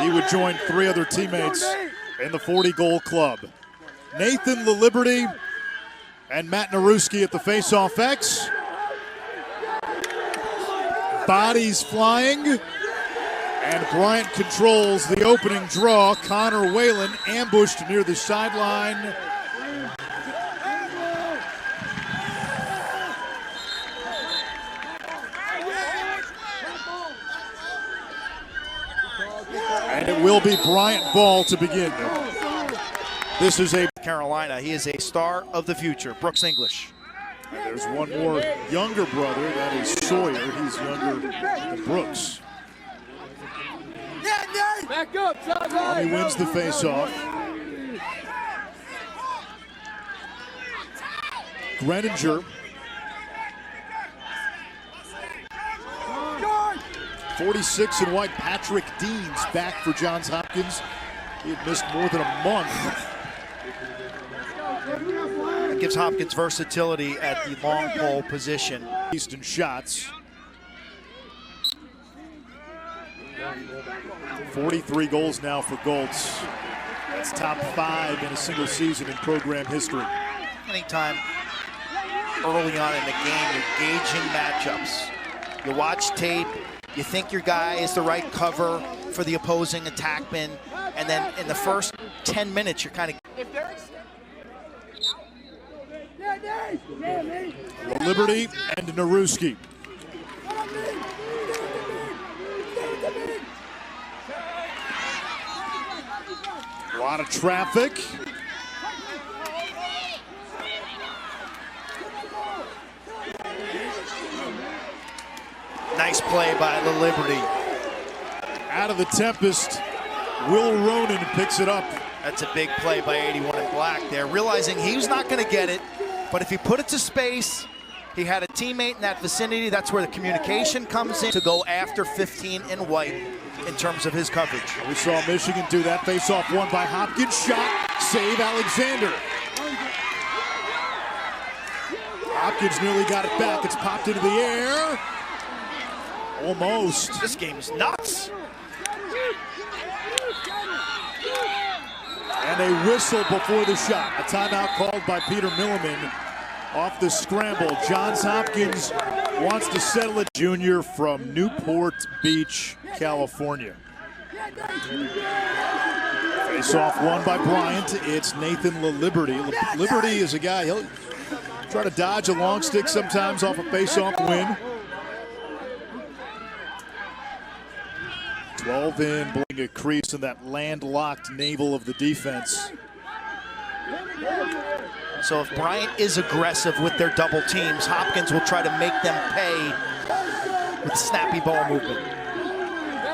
he would join 3 other teammates in the 40-goal club. Nathan Laliberte and Matt Narewski at the Faceoff X. Bodies flying, and Bryant controls the opening draw. Connor Whalen ambushed near the sideline. And it will be Bryant ball to begin. This is a Carolina. He is a star of the future, Brooks English. And there's one more younger brother, that is Sawyer. He's younger than Brooks. Back up, He wins the face-off. Greninger. 46 in white, Patrick Deans back for Johns Hopkins. He had missed more than a month. It gives Hopkins versatility at the long pole position. Easton shots. 43 goals now for Goltz. That's top 5 in a single season in program history. Anytime early on in the game, you're gauging matchups. You watch tape, you think your guy is the right cover for the opposing attackman, and then in the first 10 minutes, you're kind of... Laliberte and Narewski. A lot of traffic. Nice play by Laliberte. Out of the Tempest, Will Ronan picks it up. That's a big play by 81 in black there, realizing he was not going to get it, but if he put it to space, he had a teammate in that vicinity. That's where the communication comes in to go after 15 in white in terms of his coverage. We saw Michigan do that. Face-off won by Hopkins. Shot, save Alexander. Hopkins nearly got it back. It's popped into the air. Almost. This game is nuts. And a whistle before the shot. A timeout called by Peter Milliman off the scramble. Johns Hopkins wants to settle it. Junior from Newport Beach, California. Face-off won by Bryant. It's Nathan Laliberte. Laliberte is a guy, he'll try to dodge a long stick sometimes off a face-off win. 12 in, blowing a crease in that landlocked navel of the defense. So if Bryant is aggressive with their double teams, Hopkins will try to make them pay with snappy ball movement.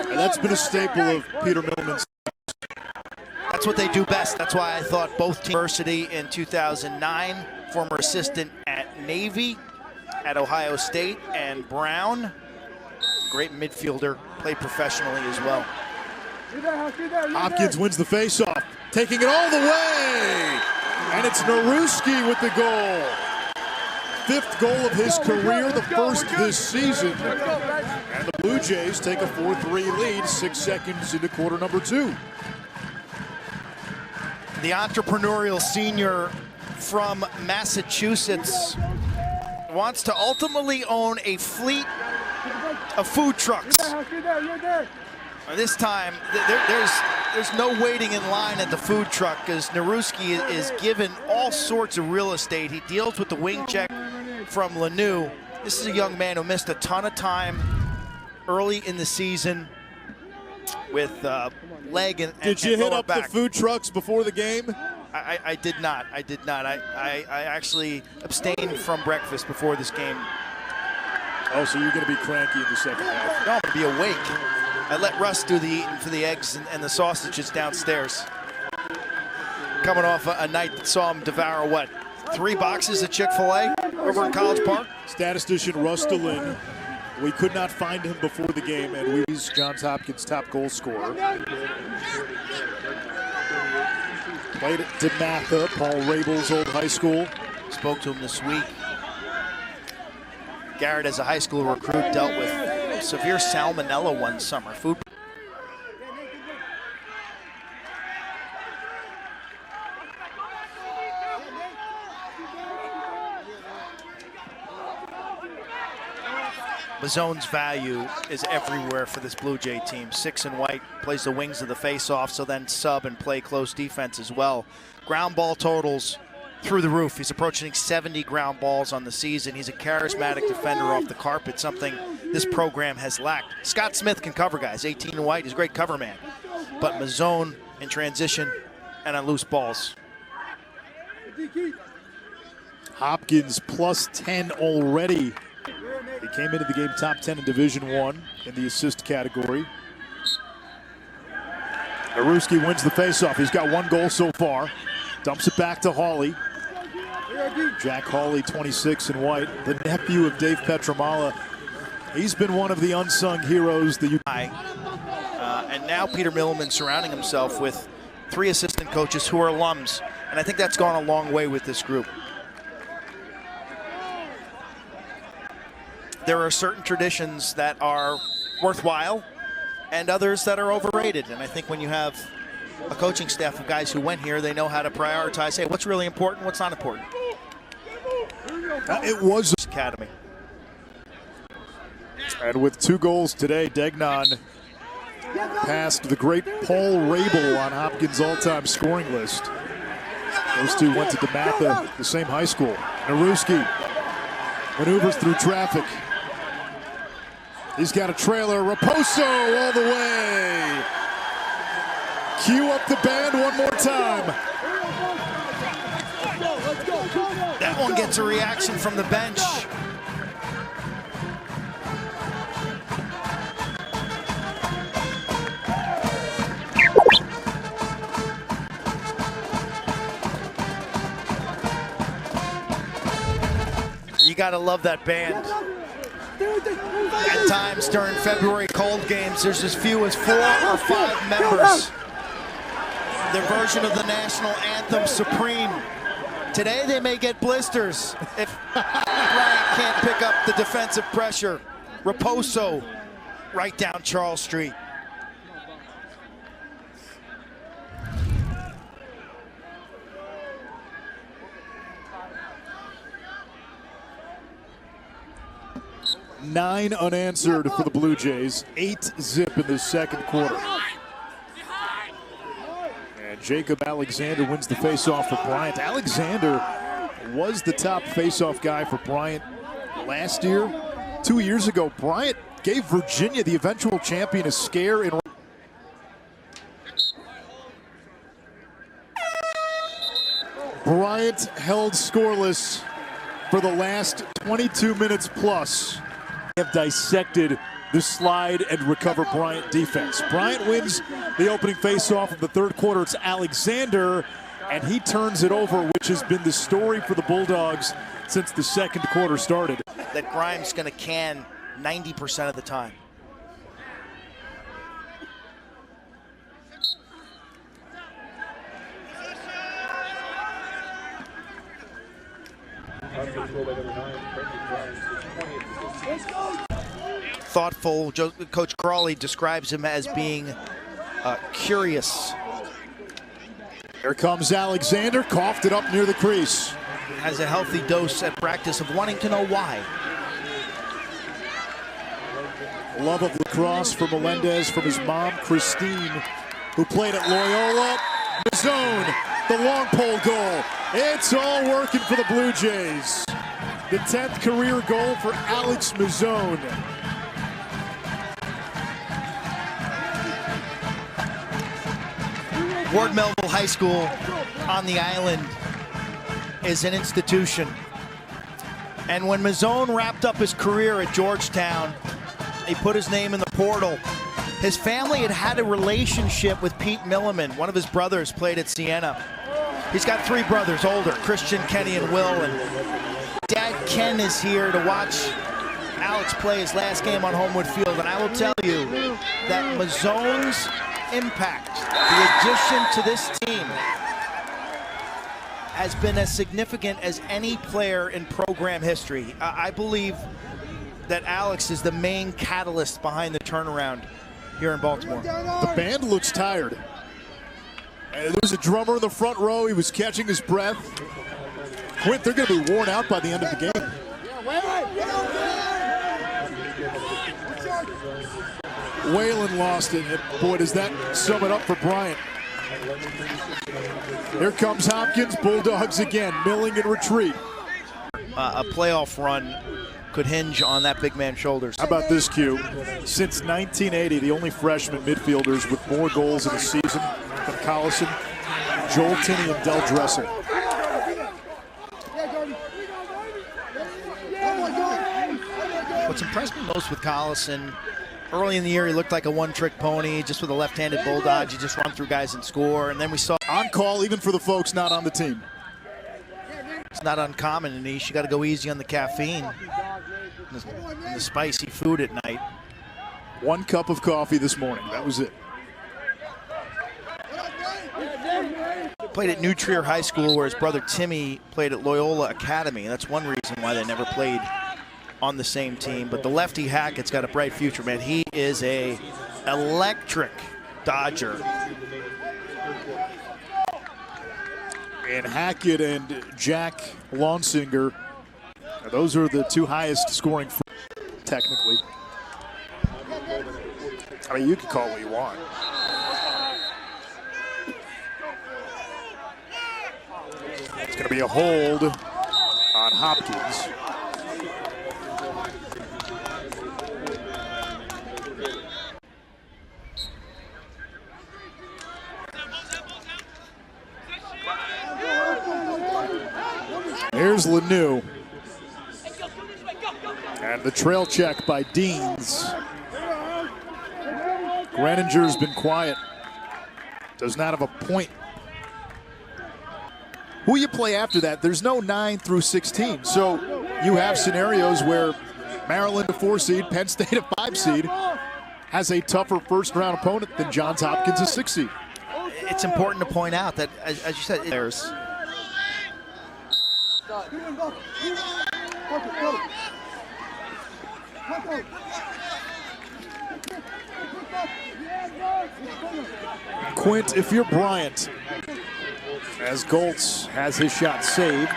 And that's been a staple of Peter Milliman's. That's what they do best. That's why I thought both teams. University in 2009, former assistant at Navy, at Ohio State, and Brown, great midfielder, played professionally as well. Hopkins wins the face-off, taking it all the way, and it's Narewski with the goal. 5th goal of his career, the first this season. And the Blue Jays take a 4-3 lead, 6 seconds into quarter number 2. The entrepreneurial senior from Massachusetts wants to ultimately own a fleet of food trucks. This time, there's no waiting in line at the food truck because Narewski is given all sorts of real estate. He deals with the wing check from Lanu. This is a young man who missed a ton of time early in the season with leg and Did you hit up back. the food trucks before the game? I did not. I did not. I actually abstained from breakfast before this game. Oh, so you're going to be cranky in the second half. No, I'm going to be awake. I let Russ do the eating for the eggs and the sausages downstairs. Coming off a night that saw him devour, what, 3 boxes of Chick-fil-A over in College Park? Statistician Russ DeLynn. We could not find him before the game, and he's Johns Hopkins' top goal scorer. Played at DeMatha, Paul Rabel's old high school. Spoke to him this week. Garrett, as a high school recruit, dealt with severe salmonella one summer. Mazzone's value is everywhere for this Blue Jay team. 6 in white, plays the wings of the face-off, so then sub and play close defense as well. Ground ball totals through the roof. He's approaching 70 ground balls on the season. He's a charismatic defender off the carpet, something this program has lacked. Scott Smith can cover guys, 18 in white, he's a great cover man. But Mazzone in transition and on loose balls. Hopkins plus 10 already. He came into the game top 10 in Division I in the assist category. Narewski wins the faceoff. He's got 1 goal so far. Dumps it back to Hawley. Jack Hawley, 26 in white, the nephew of Dave Petramala. He's been one of the unsung heroes. And now Peter Milliman surrounding himself with 3 assistant coaches who are alums. And I think that's gone a long way with this group. There are certain traditions that are worthwhile and others that are overrated. And I think when you have a coaching staff of guys who went here, they know how to prioritize, hey, what's really important, what's not important. It was Academy. And with 2 goals today, Degnan passed the great Paul Rabel on Hopkins' all-time scoring list. Those 2 went to DeMatha, the same high school. Narewski maneuvers through traffic. He's got a trailer. Raposo all the way. Cue up the band one more time. That one gets a reaction from the bench. You gotta love that band. At times during February cold games, there's as few as 4 or 5 members. Their version of the national anthem, Supreme. Today they may get blisters if Bryant can't pick up the defensive pressure. Raposo right down Charles Street. Nine unanswered for the Blue Jays. 8-zip in the second quarter. And Jacob Alexander wins the faceoff for Bryant. Alexander was the top faceoff guy for Bryant last year. 2 years ago, Bryant gave Virginia, the eventual champion, a scare in. Bryant held scoreless for the last 22 minutes plus. Have dissected the slide and recover Bryant defense. Bryant wins the opening faceoff of the third quarter. It's Alexander, and he turns it over, which has been the story for the Bulldogs since the second quarter started. That Grimes going to can 90% of the time. Thoughtful. Coach Crawley describes him as being curious. Here comes Alexander, coughed it up near the crease. Has a healthy dose at practice of wanting to know why. Love of lacrosse for Melendez from his mom, Christine, who played at Loyola. Mazzone, the long pole goal. It's all working for the Blue Jays. The 10th career goal for Alex Mazzone. Ward Melville High School on the island is an institution. And when Mazzone wrapped up his career at Georgetown, he put his name in the portal. His family had had a relationship with Pete Milliman. One of his brothers played at Siena. He's got 3 brothers, older, Christian, Kenny, and Will. And Dad Ken is here to watch Alex play his last game on Homewood Field. And I will tell you that Mazzone's impact, the addition to this team, has been as significant as any player in program history. I believe that Alex is the main catalyst behind the turnaround here in Baltimore. The band looks tired. And there was a drummer in the front row. He was catching his breath. Quint, they're going to be worn out by the end of the game. Whalen lost it. And boy, does that sum it up for Bryant. Here comes Hopkins. Bulldogs again, milling in retreat. A playoff run could hinge on that big man's shoulders. How about this, Q? Since 1980, the only freshman midfielders with more goals in a season than Collison, Joel Tinney, and Del Dressel. What's impressed me most with Collison, early in the year he looked like a one-trick pony, just with a left-handed bulldog. You just run through guys and score, and then we saw on call even for the folks not on the team. It's not uncommon, Anish. You got to go easy on the caffeine and the spicy food at night. 1 cup of coffee this morning. That was it. Played at New Trier High School, where his brother Timmy played at Loyola Academy. That's one reason why they never played on the same team. But the lefty Hackett's got a bright future, man. He is a electric Dodger. And Hackett and Jack Lonsinger, those are the 2 highest scoring, technically. I mean, you can call what you want. It's going to be a hold on Hopkins. Here's Lanu. And the trail check by Deans. Greninger's been quiet. Does not have a point. Who you play after that, there's no 9 through 16. So you have scenarios where Maryland, a 4 seed, Penn State, a 5 seed, has a tougher first round opponent than Johns Hopkins, a 6 seed. It's important to point out that, as you said, there's Quint, if you're Bryant, as Goltz has his shot saved.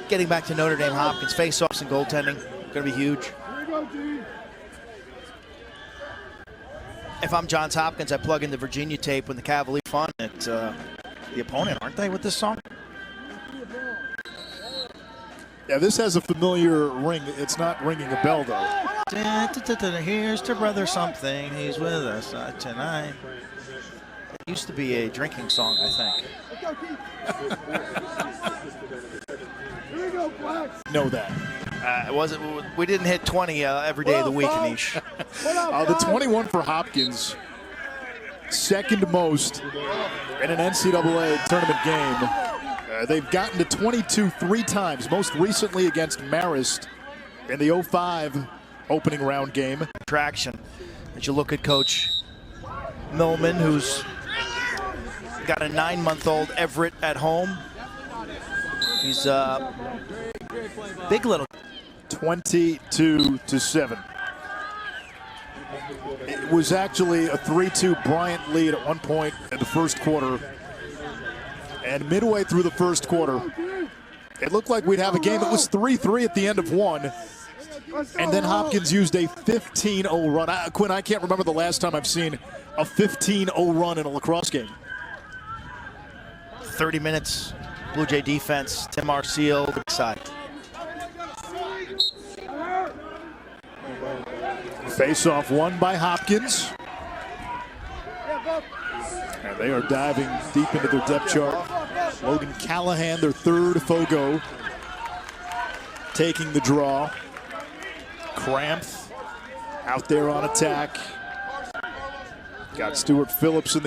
getting back to Notre Dame Hopkins. Face-offs and goaltending going to be huge. If I'm Johns Hopkins, I plug in the Virginia tape when the Cavaliers fun at the opponent, aren't they, with this song? Yeah, this has a familiar ring. It's not ringing a bell, though. Here's to brother something. He's with us tonight. It used to be a drinking song, I think. Know that. It wasn't. We didn't hit 20 every day of the week, Anish. The 21 for Hopkins, second most in an NCAA tournament game. They've gotten to 22 3 times, most recently against Marist in the 05 opening round game. Traction. As you look at Coach Millman, who's got a 9-month-old Everett at home. He's big little. 22-7. It was actually a 3-2 Bryant lead at one point in the first quarter. And midway through the first quarter, it looked like we'd have a game. It was 3-3 at the end of one. And then Hopkins used a 15-0 run. Quinn, I can't remember the last time I've seen a 15-0 run in a lacrosse game. 30 minutes, Blue Jay defense, Tim Arceal, big side. Face-off won by Hopkins. And they are diving deep into their depth chart. Logan Callahan, their third Fogo, taking the draw. Krampf out there on attack. Got Stuart Phillips in the